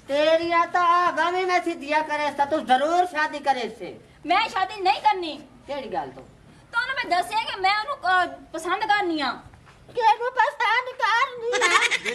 तेरी तो आगामी में सीधिया करे तू जरूर शादी करे से। मैं शादी नहीं करनी। केड़ी गल तो ना मैं दसिया कि मैं उन्हें पसंद करनी आ। केनु पसंद करनी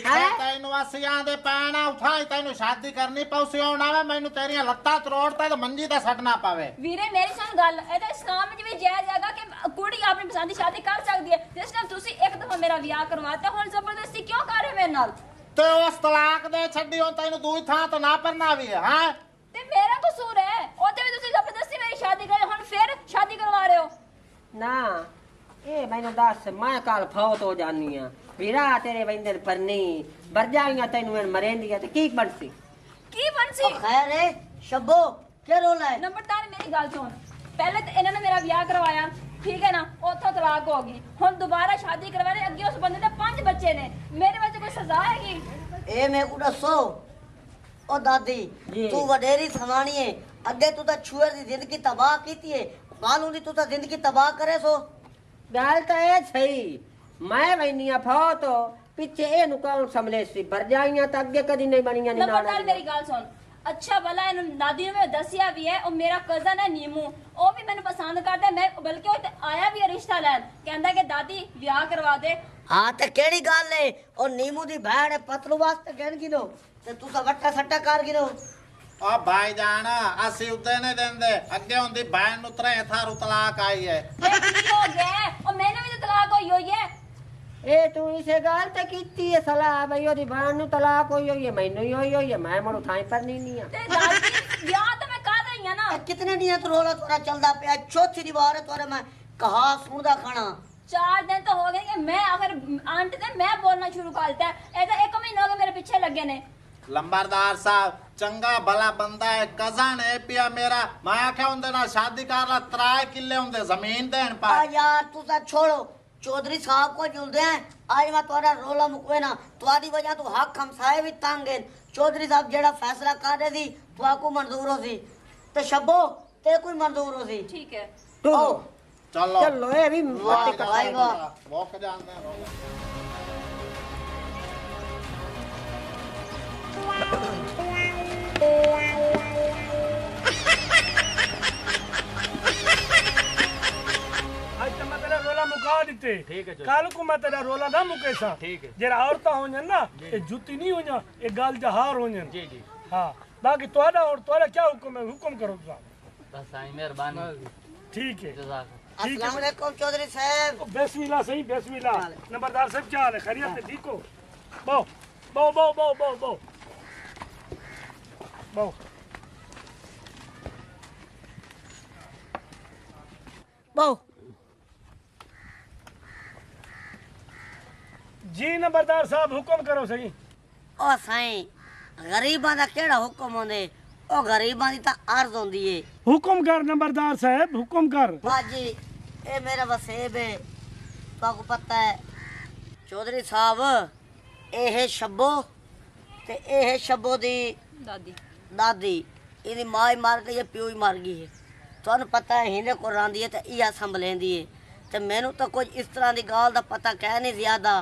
है तैनू असियां दे पैना उठाई तैनू शादी करनी पौसी आउणा वे मैनू तेरियां लत्तां तरोड़ता ते मंजी ते सटना पवे। वीरे मेरी सुन गल ए ते इस्लाम विच भी जायज हैगा कि कुड़ी अपनी पसंद दी शादी कर सकदी है। जिस टाइम तुसी एक दफा मेरा विआह करवाता हुन जबरदस्ती क्यों कर रहे मेरे नाल? ते उस तलाक दे छड्डी हुन तैनू दूई थां तो ना परना भी है हां ते मेरा कसूर है ओते भी तुसी जबरदस्ती मेरी शादी करे हुन फिर शादी करवा रहे हो ना। ए मैनू दस मैं कल फौत हो जानी आ वीरा तेरे बंदे पर नहीं बर जाईया तेनू मरेंदी ते की बनसी खैर है शब्बो क्या रोला है? नंबरदार मेरी गल सुन पहले तो इन्होंने मेरा विआह करवाया ठीक है ना उतो तलाक होगी हुन दोबारा शादी करवाने अगे उस बंदे दे 5 बच्चे ने मेरे वास्ते कोई सजा हैगी? ए मैं को दसो ओ दादी तू वडेरी थवानी है अगे तू तो छुएर दी जिंदगी तबाह कीती है मालूम दी तू तो जिंदगी तबाह करे सो। गल तो ए सही मैं वैनिया फौत हो पीछे एनु कौन संभले सी बर जाईया तो अगे कदी नहीं बनिया नहीं। नंबरदार मेरी गल सुन अच्छा भला इन दादी ने दसिया भी है और मेरा कजन है नीमू वो भी मैंने पसंद करता है मैं बल्कि वो आया भी है रिश्ता लैन कहंदा कि दादी विआह करवा दे। हां ते केड़ी गल है और नीमू दी बहन है पतलू वास्ते कहन गिनो ते तू सा वट्टा सट्टा कर गिनो। ओ भाईजान असि उदे ने देंदे अगे हुंदी बहन नु त्रै थारू तलाक आई है। ये की हो गया और मैंने भी तो तलाक होई है। ए तू इसे गल ते कीती है सलाह भई ओदी बहन नु तलाक होई है मैनू ही होई है मैं मरू थाई पर नहीं आ ते दादी विआह तो मैं कर रही हूं ना। कितने दिन तो रोला तोरा चलदा पे चौथी दी बार है तोरे मैं कहा सुनदा खाना 4 दिन तो हो गए कि मैं अगर आंटी ने मैं बोलना शुरू कर दिया है तो 1 महीना हो गया मेरे पीछे लगे ने। लंबरदार साहब चंगा भला बंदा है कजन है पिया मेरा मैं आख्या उनदे नाल शादी कर ला 3 किले हुंदे जमीन देन पा। यार तू सा छोड़ो चौधरी साहब को जुलदे हैं आज मैं तोरा रोला मुकवे ना तुम्हारी वजह तू हक हमसाए भी तंग है। चौधरी साहब जेड़ा फैसला कर दे दी तो आपको मंजूर हो सी ते शब्बो ते कोई मंजूर हो सी। ठीक है तो चलो चलो ए भी वाह भाई वाह वोक जानदे हैं आज तो मैं तेरा रोला मुका देते ठीक है कल को मैं तेरा रोला ना मुके सा ठीक है जरा औरता हो जान ना ये जुती नहीं हो जा ये गाल जहार हो जान। जी जी हाँ बाकी तोड़ा और तोड़ा क्या हुक्म है हुक्म करो साहब बस आई मेहरबानी ठीक है। जज़ाक अस्सलाम वालेकुम चौधरी साहब। बिस्मिल्लाह सही बिस्मिल्लाह नंबरदार साहब क्या हाल है खैरियत है ठीक हो? बो बो बो बो बो बो बो बहु जी नंबरदार साहब हुक्म करो सही। ओ साईं गरीबां दा केड़ा हुक्म होंदे ओ गरीबां दी तां अर्ज होंदी है। हुक्म कर नंबरदार साहब हुक्म कर। बाजी ए मेरा वसेब है ताको पता है चौधरी साहब ए है शब्बो ते ए है शब्बो दी दादी दादी इदी मां ही मर गई है प्यो ही मर गई है तुहानू पता है हिंदे को रांदी है ते इया संभलेंदी है ते मैनू तो कुछ इस तरह दी गाल दा पता कह नहीं ज्यादा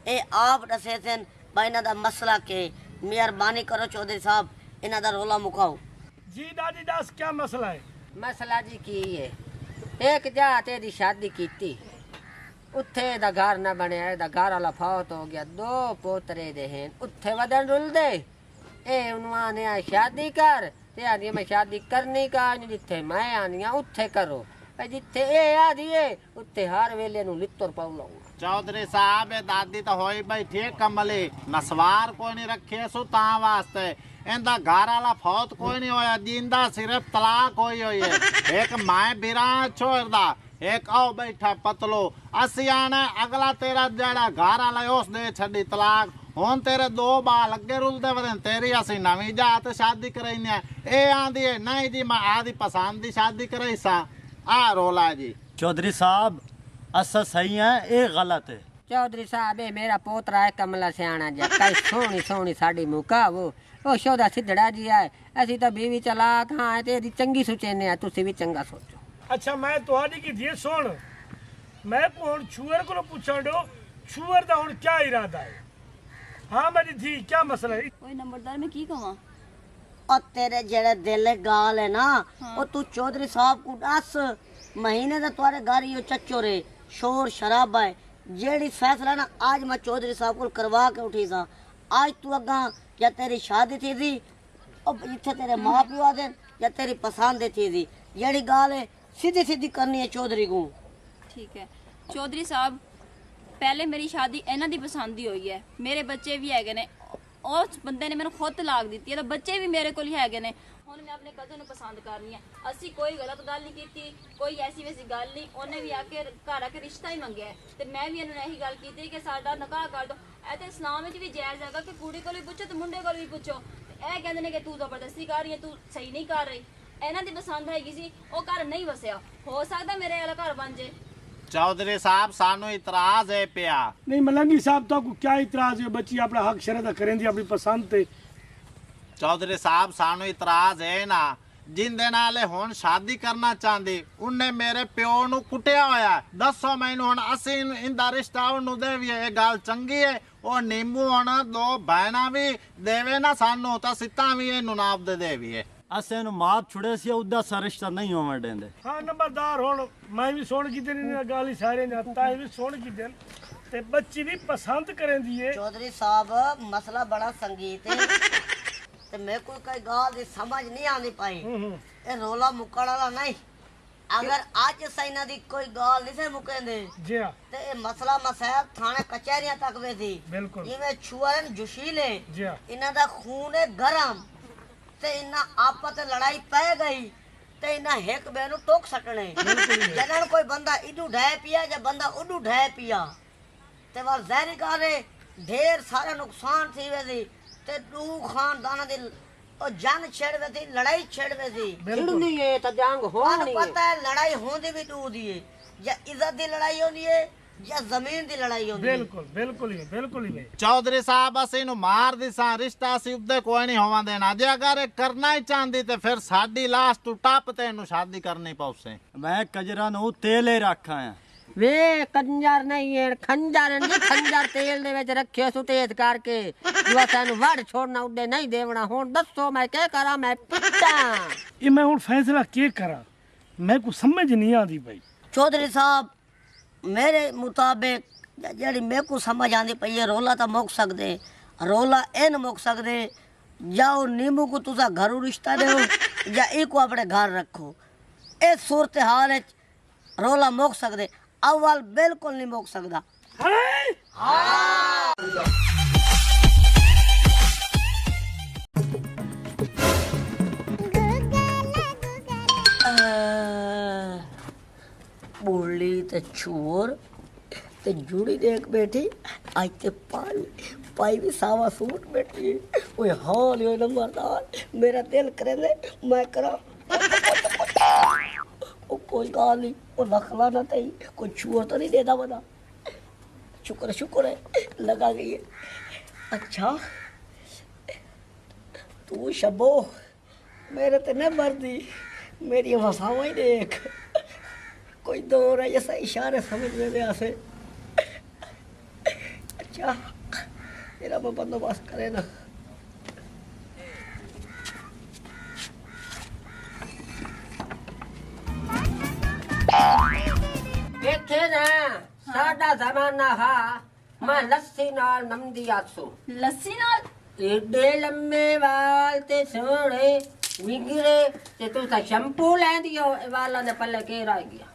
ए आप दसे सन भाई इन्हां दा मसला के मेहरबानी करो चौधरी साहब इन्हां दा रोला मुकाओ। जी दादी दास क्या मसला है? मसला जी की है एक जा तेरी शादी कीती उत्थे दा घर ना बनया दा घर वाला फौत हो गया 2 पोतरे दे हैं उत्थे वदन रुल दे ए उन्होंने ने शादी कर ते आनी मैं शादी करनी का जिथे मैं आनी उत्थे करो जिथे ए आदी है उत्थे हर वेले नु लित्तर पाउ लाऊंगा। चौधरी साहब ये दादी तो होई बैठी कमली नसवार कोई नहीं रखे सु ता वास्ते इंदा घर वाला फौत कोई नहीं होया जिंदा सिर्फ तलाक होई हुई है एक मैं बिरा छोड़दा एक आओ बैठा पतलो असी आने अगला तेरा जेड़ा घर वाला उस दे छड़ी तलाक हुन तेरे 2 बाल अगे रुलदे वदन तेरी असी नवी जात शादी करैने ए आंदी है नहीं जी मैं आदी पसंद दी शादी करई सा आ रोला जी। चौधरी साहब असा सही है ये गलत है। चौधरी साहब ये मेरा पोतरा है कमला सियाना जी कई सोहनी सोहनी साड़ी मुका वो शोदा सिद्धड़ा जी है असी तो बीवी चलाक हाँ तेरी चंगी सोचेने तुसी भी चंगा सोचो। अच्छा मैं तुहाडी की धी सुन मैं हुन छुअर को पूछण दो छुअर दा हुन क्या इरादा है? हाँ मेरी धी क्या मसला है? ओए नंबरदार मैं की कहवा और तेरे जेड़े दिल गाल है ना वो तू चौधरी साहब को दस महीने दा तुम्हारे घर यो चच्चो रे शोर शराबा है जेड़ी फैसला ना आज मैं चौधरी साहब को करवा के उठी सा आज तू अगा या तेरी शादी थी और इथे तेरे माँ प्यो आदे या तेरी पसंद थी जेड़ी गाल है सीधी सीधी करनी है चौधरी को। ठीक है चौधरी साहब पहले मेरी शादी इन्हां दी पसंद दी हुई है मेरे बच्चे भी हैगे ने उस बंदे ने मैंने खुद तलाक दी है तो बच्चे भी मेरे को हैगे ने हुण मैं अपने कजन पसंद करनी है असी कोई गलत गल नहीं की कोई ऐसी वैसी गल नहीं उन्हें भी आके घर आके रिश्ता ही मंगया ते मैं भी इन्होंने यही गल की कि साडा निकाह कर दो ऐ ते इस्लाम विच भी जायज़ हैगा कि कुड़ी कोल भी पुछो ते मुंडे कोल भी पुछो ए कहंदे ने कि तू जबरदस्ती कर रही है तू सही नहीं कर रही इन्हां दी पसंद हैगी सी ओ घर नहीं वसिया हो सकदा मेरे वाला घर बन जे। चौधरी साहब सानू इतराज है पिया। नहीं मलंगी साहब तो क्या इतराज है बच्ची अपना हक शरत करेंदी अपनी पसंद ते चौधरी साहब सानू इतराज है ना जिंदे नाले हुण शादी करना चाहती उन्हें मेरे प्यो नू कुटिया होया दसो मैनू हुण असी इंदा रिश्ता उन्नू देवीए ये गल चंगी है और नींबू हुण दो बहना भी देवे ना सानू तो सिता भी इनू नाप दे देवीए असें नु मार छुड़े सी उदा सा रिश्ता नहीं होवे देंदे। हाँ नंबरदार हुण मैं भी सुन की दिन गाली सारे ने ताए भी सुन की दिन ते बच्ची भी पसंद करेंदी है। चौधरी साहब मसला बड़ा संगीत है ते मैं कोई गाल दी समझ नहीं आनी पाई ए रोला मुकड़ वाला नहीं अगर आज सैना दी कोई गाल नहीं से मुकेंदे जी हां ते ए मसला मसाइल थाने कचहरियां तक वे थी बिल्कुल इवे छुआरन जुशीले जी हां इना दा खून है गरम ते इना आपस लड़ाई पै गई ते इना हेक बेनु टोक सटने जनन कोई बंदा इडू ढह पिया या बंदा उडू ढह पिया ते वाल जहरी गारे ढेर सारा नुकसान थी वेदी ते दू खानदान दी ओ जंग छेड़वे थी लड़ाई छेड़वे थी छिड़नी है तो जंग होनी है पता है लड़ाई होंदी भी दू दी है या इज्जत दी लड़ाई होनी है या जमीन दी लड़ाई होंदी है बिल्कुल ही चौधरी साहब असी नु मार दिसा रिश्ता असी उदे कोई नहीं होवा देना जे अगर करना ही चाहती ते फिर साडी लाश तू टप ते इनू शादी करनी पौसे। मैं कजरा नु तेले रखा है वे कंजर नहीं है खंजर नहीं खंजर तेल दे विच रखियो सु तेज करके जो सानू वड़ छोड़ना उडे नहीं देवना हुन दसो मैं क्या करा मैं पिटा ये मैं हुण फैसला के करा मैं को समझ नहीं आती भाई। चौधरी साहब मेरे मुताबिक जड़ी मेरे को समझ आती पई है रोला तो मुक सकदे रोला इन मुक सकदे जाओ नींबू को तुसा घरू रिश्ता दो या इको अपने घर रखो इस सूरत हाल है रोला मुक सकदे अव्वल बिल्कुल नहीं मुक सकदा। बोली ते चोर ते जुड़ी देख बैठी आज ते पाई भी सावा सूट बैठी ओए हाल यो नंबरदार मेरा दिल करे ले मैं करा ओ कोई गाल नहीं ओ नखला ना तई कोई चोर तो नहीं देता बना शुक्र है लगा गई है। अच्छा तू शबो मेरे ते न मर्दी मेरी वसावा ही देख कोई दौर है ऐसा इशारे समझ में आसे। अच्छा तेरा वो बंदोबस्त करे ना देखे ना साडा जमाना हा मैं लस्सी नाल नमदी आसो लस्सी नाल एडे लम्बे वाल ते सोहणे निगरे ते तू ता शैम्पू लैंदी हो वाला ने पल्ले के रह गया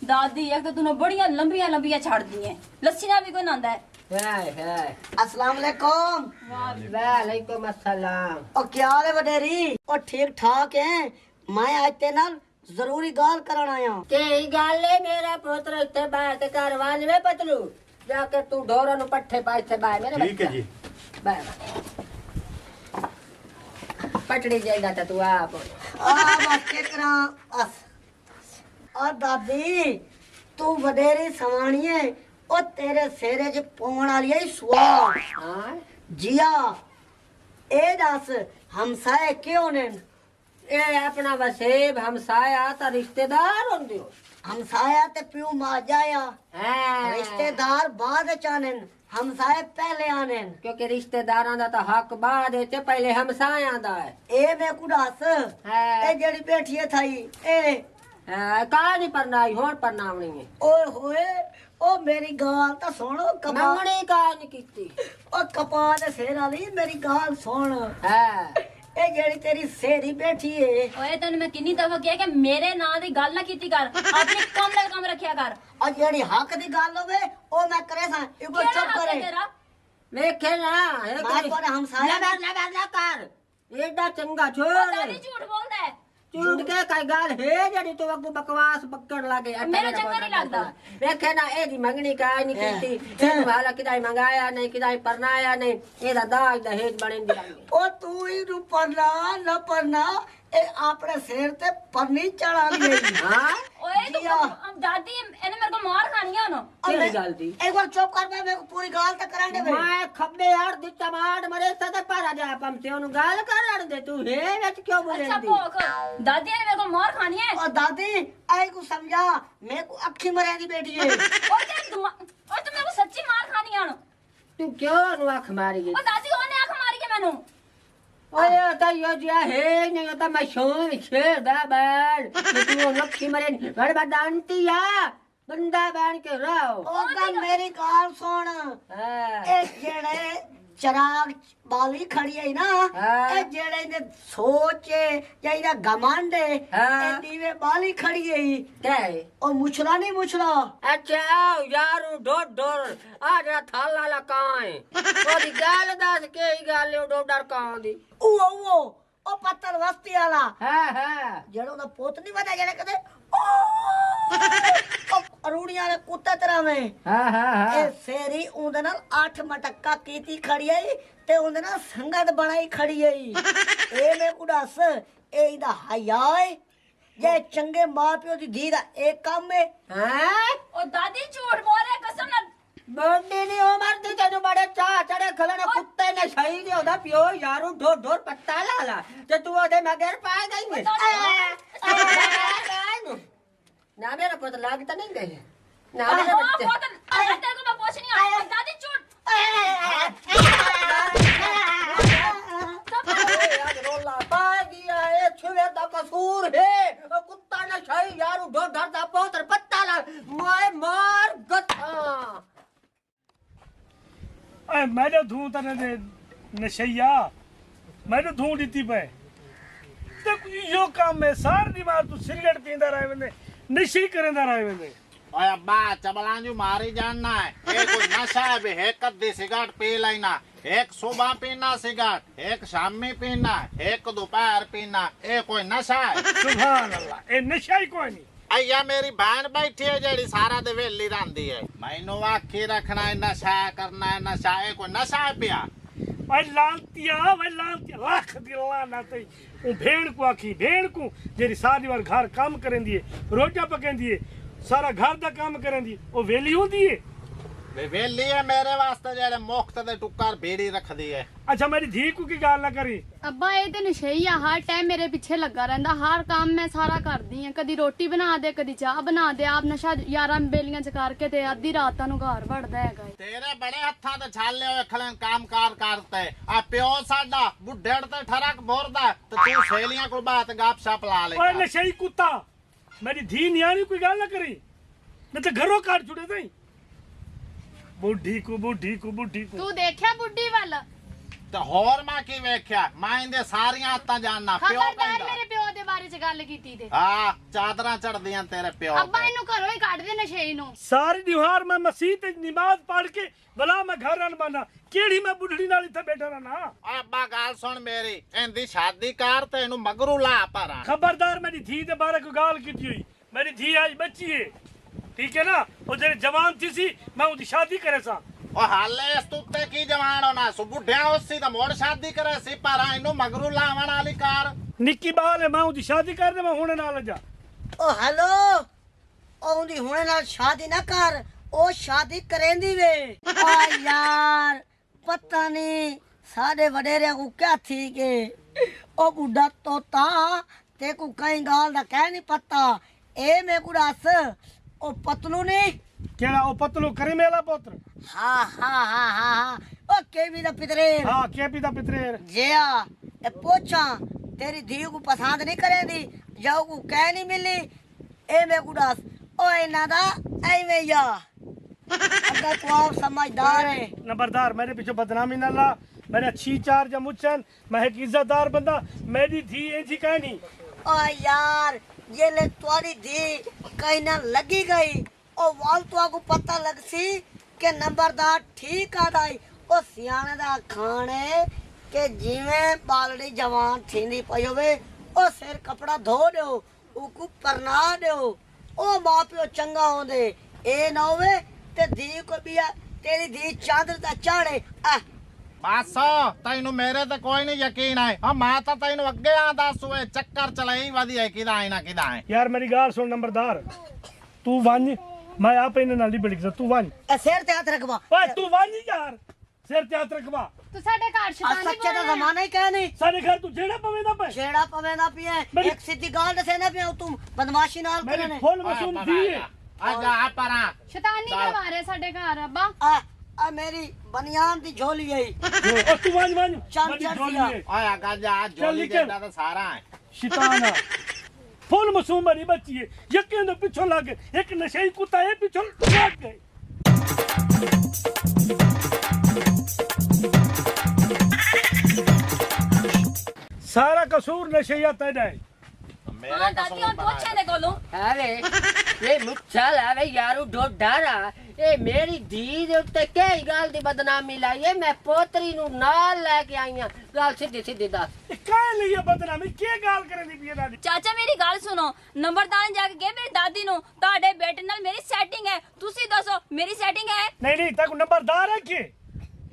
दादी एक तो तूने बड़ियां लंबियां छाड़ दी हैं लस्सी नाल भी कोई नांदा है हाय अस्सलाम वालेकुम। वालेकुम अस्सलाम ओ क्या हाल है वडेरी ओ ठीक ठाक है मैं आज ते नाल जरूरी गाल करन आया के गल है मेरा पुत्र इत्थे बाहर ते घर वांजवे पतलू जाके तू ढोरा नु पट्ठे पाई थे बाहर मेरे ठीक है जी पटड़ी जाएगा तो तू आप बस के करा बस और दादी तू वडेरी सवाणी है ओ तेरे सेरे च पौण वाली है सुआ हां जिया ए दस हमसाए क्यों ने ए अपना वसेब हमसाया तो रिश्तेदार होंदे हो हमसाया ते प्यू मां जाया हैं रिश्तेदार बाद चाने हमसाए पहले आने क्योंकि रिश्तेदारां दा तो हक बाद ते पहले हमसायां दा है ए मैं कुड़ास है ए जड़ी बैठी है थाई ए का नहीं परनाई होर परनावनी है ओए होए ओ मेरी गाल तो सुनो कपा मंगनी का नहीं कीती ओ कपा दे सेर वाली मेरी गाल सुन है ए जड़ी तेरी सेरी बैठी है ओए तैਨੂੰ मैं किन्नी दफा किया कि मेरे नां दी गल ना कीती कर अपने काम ਨਾਲ ਕੰਮ ਰੱਖਿਆ ਕਰ और जड़ी हक दी गाल होवे ओ मैं करे सा इको ਕਿਹੜਾ चुप ਹੱਕ ਹੈ करे ਤੇਰਾ वेखे ना मैं कोने हमसाया ना कर एडा चंगा छोड़ ਦਾਦੀ ਝੂਠ ਬੋਲਦਾ ਹੈ झूठ के कई गाल है जड़ी तू अगू बकवास बक्कड़ लागे मेरा चंगा नहीं लगदा। वेखे ना एदी मंगनी का नहीं कीती तेनु हाला किदाई मंगाया नहीं किदाई परनाया नहीं एदा दाज दहेज बने दी ओ तू ही नु परना न परना ए अपने सिर ते परनी चढ़ा ली हां ओए तू जिया। दादी ਇਹਨੇ ਮੇਰੇ ਕੋਲ ਮਾਰ ਖਾਣੀ ਆ ਉਹਨੂੰ केड़ी गल दी एक बार चुप कर मैं मेरे को पूरी गाल तक कराने दे मैं खब्बे यार दी टमाट मरे सदा पारा जा पम से ओनु गाल कर दे तू हे विच क्यों बोले ਅੱਛਾ दी ਭੋਖ ਦਾਦੀ ਨੇ ਮੇਰੇ ਕੋਲ ਮਾਰ ਖਾਣੀ ਹੈ और दादी आई को समझा मैं को अखी मरे दी बेटी है ਓਏ ਤੇ ਤੂੰ ਮੇਰੇ ਕੋਲ ਸੱਚੀ ਮਾਰ ਖਾਣੀ ਆ ਉਹਨੂੰ तू क्यों नु आंख मारी गई ਓ ਦਾਦੀ ਉਹਨੇ ਅੱਖ ਮਾਰੀ ਕੇ ਮੈਨੂੰ ओए तो यो जिया है नहीं तो मैं शों छेड़ दा बैल तू लखी मरे बड़ बदांतिया बंदा बन के रहो ओ का मेरी गाल सुन हां ए जेड़े चराग बाली खड़ी है ना हाँ। ए जेड़े ने सोचे या इना घमंड है हाँ। ए दीवे बाली खड़ी है क्या है और मुछला नहीं मुछला अच्छा आओ यारू डोड डोर आ जरा थाला ला कहां है ओदी गाल दस के ही गाल डोड डर कहां दी ओ पत्थर वस्ती वाला हां हां जेड़ो दा पोत नहीं बना जेड़े कदे ओ अरूड़ियां ने कुत्ते तरह में हां हां ए हां सेरी उंदे नाल 8 मटक्का कीती खड़ी है ते उंदे नाल संगत बनाई खड़ी है ए मैं कुड़ास ए इदा हया है जे चंगे मां प्यो दी धी दा एक काम है हां ਓ ਦਾਦੀ ਝੂਠ ਬੋਲ ਰਿਹਾ ਕਸਮ ਨਾਲ बड़ी नहीं उमर दी तेनु बड़े चा चढ़े खलने कुत्ते ने सही दे ओदा पियो यारू ढोर ढोर पत्ता लाला ते तू ओदे मगर पा गई में ना मेरा पुत लागता नहीं गए ना मेरे हाँ, बच्चे बहुत तेरे को मैं पूछ नहीं आई दादी झूठ आज रोला पा दिया है छुए दा कसूर है ओ कुत्ता ने सही यारू ढोर ढोर दा पोतर पत्ता ला मैं मार गथा ऐ मैंने धू तने दे नशैया मैंने धू दी पे तो यो काम में सार दिमाग तू सिगरेट पींदा रहे वेंदे नशे करंदा रहे वेंदे ओए अब्बा चबलांजू मारी जानना है एक कोई नशा है भी एक कद्दी सिगरेट पी लेना एक सुबह पीना सिगरेट एक शाम में पीना एक दोपहर पीना ये कोई नशा है सुभान अल्लाह ए नशा ही कोई नहीं अय्या मेरी बहन बैठी है जेड़ी सारा दे वेली रंदी है मैनू आखी रखना है नशा करना है नशा ये कोई नशा है पिया भाई लालतिया लाख दिला ना ते ओ भेड़ को आखी भेड़ को जेरी सारी बार घर काम करेंदी है रोटियां पकांदी है सारा घर दा काम करेंदी ओ वेली होंदी है वे वेली है मेरे वास्ते जेड़े मुफ्त दे टुक्कर बेड़ी रख दी है अच्छा मेरी धी को की गाल ना करी ਅੱਬਾ ਇਹ ਤੇ ਨਸ਼ਈ ਆ ਹਰ ਟਾਈਮ ਮੇਰੇ ਪਿੱਛੇ ਲੱਗਾ ਰਹਿੰਦਾ ਹਰ ਕੰਮ ਮੈਂ ਸਾਰਾ ਕਰਦੀ ਆ ਕਦੀ ਰੋਟੀ ਬਣਾ ਦੇ ਕਦੀ ਚਾਹ ਬਣਾ ਦੇ ਆਪ ਨਸ਼ਾ 11 ਬੇਲੀਆਂ ਚ ਕਰਕੇ ਤੇ ਅੱਧੀ ਰਾਤਾਂ ਨੂੰ ਘਰ ਵੜਦਾ ਹੈਗਾ ਏ। तेरे बड़े हत्था ते छाले हुए खलन काम कार करते आ प्यो साडा बुढ़ेड़ ते ठरक बोरदा ते तू सहेलियां को बात गप शप ला ले ओए नशई कुत्ता मेरी धी नियानी कोई गाल ना करी मैं तो घरों काट छुड़े थे बुढ़ी को ਤੂੰ ਦੇਖਿਆ ਬੁੱਢੀ ਵੱਲ ते होर मां की वेख्या मां इंदे सारियां हत्तां जानना प्यो ਖਬਰਦਾਰ कहंदा ਮੇਰੇ ਪਿਓ ਦੇ ਬਾਰੇ ਚ ਗੱਲ ਕੀਤੀ ਤੇ हां चादरां चढ़दियां तेरे प्यो ਅੱਬਾ ते। ਇਹਨੂੰ ਘਰੋਂ ਹੀ ਕੱਢ ਦੇ ਨਸ਼ਈ ਨੂੰ सारी दिहार मैं मसीह ते नमाज पढ़ के भला मैं घर न बना केड़ी मैं बुढ़ड़ी नाल इत्थे बैठा रहना आ अब्बा गाल सुन मेरी इंदी शादी कर ते इनु मगरू ला परा खबरदार मेरी धी दे बारे को गाल की हुई मेरी धी आज बच्ची है ठीक है ना वो जेरे जवान थी सी मैं उदी शादी करे सा ओ हाले इस तुत्ते की जवान होना सु बुढ़िया होसी ते मोड़ शादी करे सी पर इनु मगरू लावण वाली कार निक्की बाल है मैं उदी शादी कर दे मैं हुणे नाल जा ओ हेलो ओ उंदी हुणे नाल शादी ना कर ओ शादी करेंदी वे ओ यार पता नहीं साडे वडेरिया को क्या थी के ओ बुढ़ा तोता ते को कहीं गाल दा कह नहीं पता ए मैं को दस ओ पतलू नहीं केड़ा ओ पतलू करीमेला पुत्र हाँ हाँ हाँ हाँ हाँ ओ केवी दा पितरे हां केपी दा पितरेर जिया ए पूछा तेरी धी को पसंद नहीं करेंदी जाओ को कह नहीं मिली ए मैं को दस ओ इना दा ऐ में या अगर तू आप समझदार है नंबरदार मेरे पीछे बदनामी ना ला मेरे अच्छी चार जमुचन मैं एक इज्जतदार बंदा मेरी धी ऐसी कहनी ओ यार ये ले तुम्हारी धी कहीं ना लगी गई ओ वाल तो को पता लग सी के नंबरदार ठीक आदाई ओ सियाने दा खाने के जिवें बालड़ी जवान थींदी पई होवे ओ सिर कपड़ा धो दो उको परना दो ओ मां प्यो चंगा होंदे ए ना होवे ते धी को बिया तेरी धी चांदर दा चाड़े आ बस तैनू मेरे ते कोई नहीं यकीन है हाँ मैं तो तैनू अगे आंदा सुए चक्कर चलाई वधी है किदा है ना किदा है यार मेरी गाल सुन नंबरदार तू वन मैं आप इन नाल बड़ी तू वन ए सिर ते हाथ रखवा ओए तू वन यार सिर ते हाथ रखवा तू साडे घर आ शैतानी सच्चे दा जमाना ही कह नहीं सारे घर तू जेड़ा पवेदा पे छेड़ा पवेदा पिए मेरी- एक सीधी गाल दसे ना पिए तुम बदमाशी नाल मेरी करने फुल मसूम दी है आजा आ परा शैतानी करवा रहे साडे घर अब्बा आ मेरी बनियान दी झोली है ओ तू वन वन चल, बड़ी चल झोली दिया। है। ओए गाजा आज चल जोली निकल। जेड़ा तो सारा है शैताना फुल मसूम बनी बच्ची है यकीन तो पीछे लग गए एक नशे कुत्ता है पीछे लग गए सारा कसूर नशे तेरा है मेरे हाँ का दादी और पूछे ने कोलो अरे ये मुच्छल अरे यारू डोडारा ए मेरी धी दे उत्ते कई गाल दी बदनामी लाई है मैं पोतरी नु नाल लेके आई हां गाल सीधी सीधी दस काहे लिए बदनामी के गाल करे दी पिए दादी ਚਾਚਾ ਮੇਰੀ ਗੱਲ ਸੁਣੋ ਨੰਬਰਦਾਰ ਨੇ ਜਾ ਕੇ ਕਹੇ ਮੇਰੀ ਦਾਦੀ ਨੂੰ ਤੁਹਾਡੇ ਬੇਟੇ ਨਾਲ ਮੇਰੀ ਸੈਟਿੰਗ ਹੈ ਤੁਸੀਂ ਦੱਸੋ ਮੇਰੀ ਸੈਟਿੰਗ ਹੈ नहीं नहीं तेको नंबरदार है के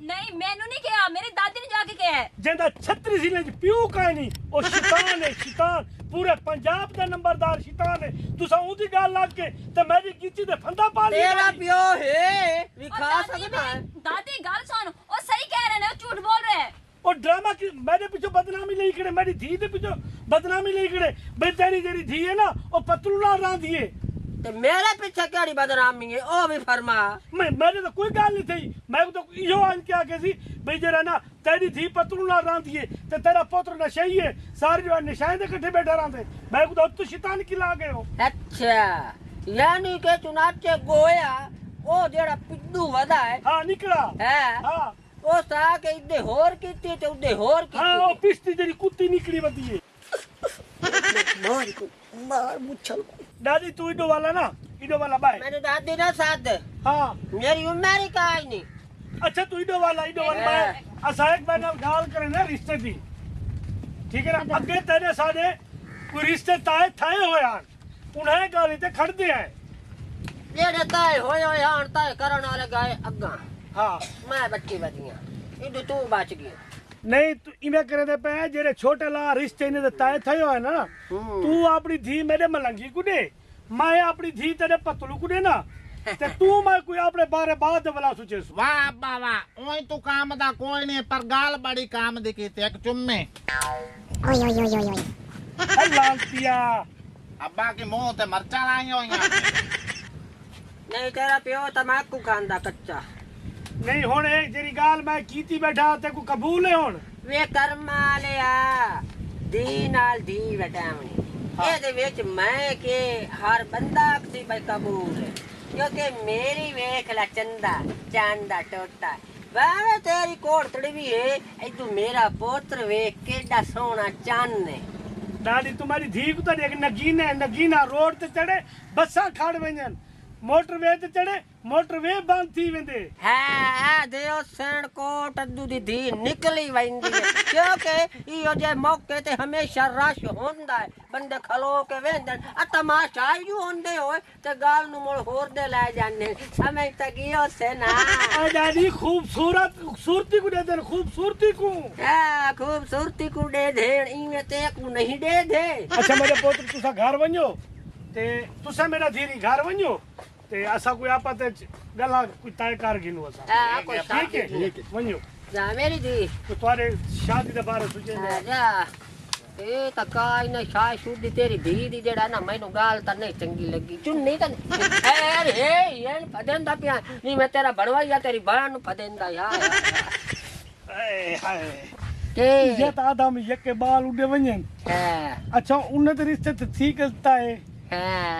ਨਹੀਂ ਮੈਨੂੰ ਨਹੀਂ ਕਿਹਾ ਮੇਰੀ ਦਾਦੀ ਨੇ ਜਾ ਕੇ ਕਿਹਾ ਹੈ। जिंदा 36 जिले च प्यू का नहीं ओ शैतान है शैतान पूरे पंजाब दा नंबरदार शैतान है तुसा उदी गाल लग के ते मेरी गिच्ची ते फंदा पा लिया तेरा प्यो है और विखा दादी सकता है दादी ਗੱਲ ਸੁਣ ਉਹ ਸਹੀ ਕਹਿ ਰਹੇ ਨੇ ਉਹ ਝੂਠ ਬੋਲ ਰਹੇ ਹੈ और ड्रामा की मेरे पीछे बदनामी ले खड़े मेरी धी दे पीछे बदनामी ले खड़े भाई तेरी जेरी धी है ना ओ पतलू ना रांधी है ते मेरे पीछे केड़ी बदनामी है ओ भी फरमा मेरे तो कोई गाल नहीं थी मैं तो यो आज क्या कहती भाई जरा ना तेरी धी पतलू ना रांधी है ते तेरा पुत्र नशई है सारे जो निशान दे इकट्ठे बैठे रहते मैं तो तू शैतान की ला गए हो अच्छा यानी के चुनाचे गोया ओ जेड़ा पिड्डू वदा है हाँ निकला है हाँ ओ सा के इदे होर कीती ते उदे होर हाँ वो कीती पिस्ती जेरी कुत्ती निकली बदी है मार को मार मुच्छल दादी तू इडो वाला ना इडो वाला बाय मैंने दादी ना साथ हाँ मेरी उम्र ही का ही नहीं अच्छा तू इडो वाला बाय असा एक बार नाल गाल करे ना रिश्ते दी ठीक है ना अगे तेरे सारे कोई रिश्ते ताए थाए होए हन उन्हें गाली ते खड़दे हैं जेड़े ताए होए हां ताए करन वाले गए अग्गा हाँ मैं बच्ची बदियां इदो तू बच गई नहीं तू इवें करे दे पे जेरे छोटे ला रिश्ते ने ताए थाए होए ना तू अपनी धी मेरे मलंगी कुडे मैं अपनी धी तेरे पतलू कुडे ना ते तू मैं कोई अपने बारे बात बला सोचे वाह अब्बा वाह ओए तू काम दा कोई नहीं पर गाल बड़ी काम दी की एक चुम्मे लालतिया अब्बा के मुंह ते मरचा लाई होई नहीं तेरा प्यो तमाकू खांदा कच्चा नहीं हुन एक जेरी गाल मैं कीती बैठा ते को कबूल है हुन वे कर्मा लिया दी नाल दी वटावनी ਇਹਦੇ ਵਿੱਚ ਮੈਂ ਕਿ ਹਰ ਬੰਦਾ ਅਕਸੀ ਬਈ ਕਬੂਲ ਹੈ ਕਿਉਂਕਿ ਮੇਰੀ ਵੇਖ ਲੈ ਚੰਦਾ ਚਾਂਦਾ ਟੋਟਾ ਵਾਵੇ ਤੇਰੀ ਕੋੜਤੜੀ ਵੀ ਹੈ ਇਦੋਂ ਮੇਰਾ ਪੁੱਤਰ ਵੇਖ ਕਿੱਡਾ ਸੋਹਣਾ ਚੰਨ ਹੈ दादी तुम्हारी धी को तो एक नगीना रोड ते चढ़े बसा खड़ वंजन मोटरवे ते चढ़े मोटरवे बंद थी वेंदे है देओ सैन कोट अद्दू दी धी निकली वंदी है क्योंकि इहो जे मौके ते हमेशा रश होंदा है बंदे खलो के वेंदन आ तमाशा ही होंदे होए ते गाल नु मोड़ होर दे ले जाने समझ तक इहो से ना आ दादी खूबसूरती को दे दे खूबसूरती को खूबसूरती को दे दे इवें ते को नहीं दे दे अच्छा मेरे पुत्र तुसा घर वञो ते तुसा मेरा धीरी घर वञो ते असा कोई आपा ते गला कोई तय कर गिनो असा कोई ठीक है वञो जा मेरी दी तो तुम्हारे शादी दे बारे सोचे जा ਇਹ ਤਾਂ ਕਾਇ ਨਾ ਸ਼ਾਇ ਸ਼ੁੱਧੀ ਤੇਰੀ ਧੀ ਦੀ ਜਿਹੜਾ ਨਾ ਮੈਨੂੰ ਗਾਲ ਤਾਂ ਨਹੀਂ ਚੰਗੀ ਲੱਗੀ ਚੁੰਨੀ ਤਾਂ ਐ ਇਹ ਫਦੰਦਾ ਪਿਆ ਨਹੀਂ ਮੈਂ ਤੇਰਾ ਬਣਵਾਈਆ ਤੇਰੀ ਬਾਣ ਨੂੰ ਫਦੰਦਾ ਯਾਰ ਹਾਏ ਹਾਏ के ये तो आदम यके बाल उड़े वञन अच्छा उन ते रिश्ते ते थी करता है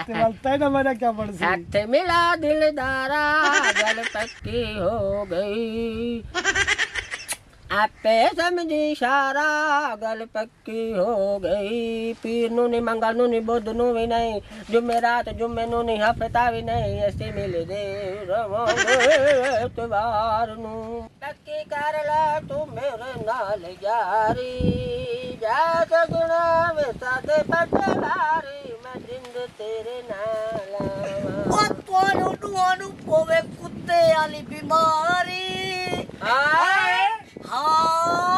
ते वलता है ना मेरा क्या बन सी हाथ मिला दिलदारा गल पक्की हो गई आपे समझी इशारा गल पक्की हो गई पीर नु नहीं मंगल नु नहीं बुध नु भी नहीं जुमेरात जुम्मे नु नहीं हफ्ता भी नहीं ऐसे मिले दे रवार नु पक्की कर ला तू मेरे नाल यारी जा सगना वे सादे पटलारी मैं जिंद तेरे नाल ਉਹ ਤੁਹਾਨੂੰ ਪੋਵੇ ਕੁੱਤੇ ਵਾਲੀ ਬਿਮਾਰੀ हाय ਹਾਂ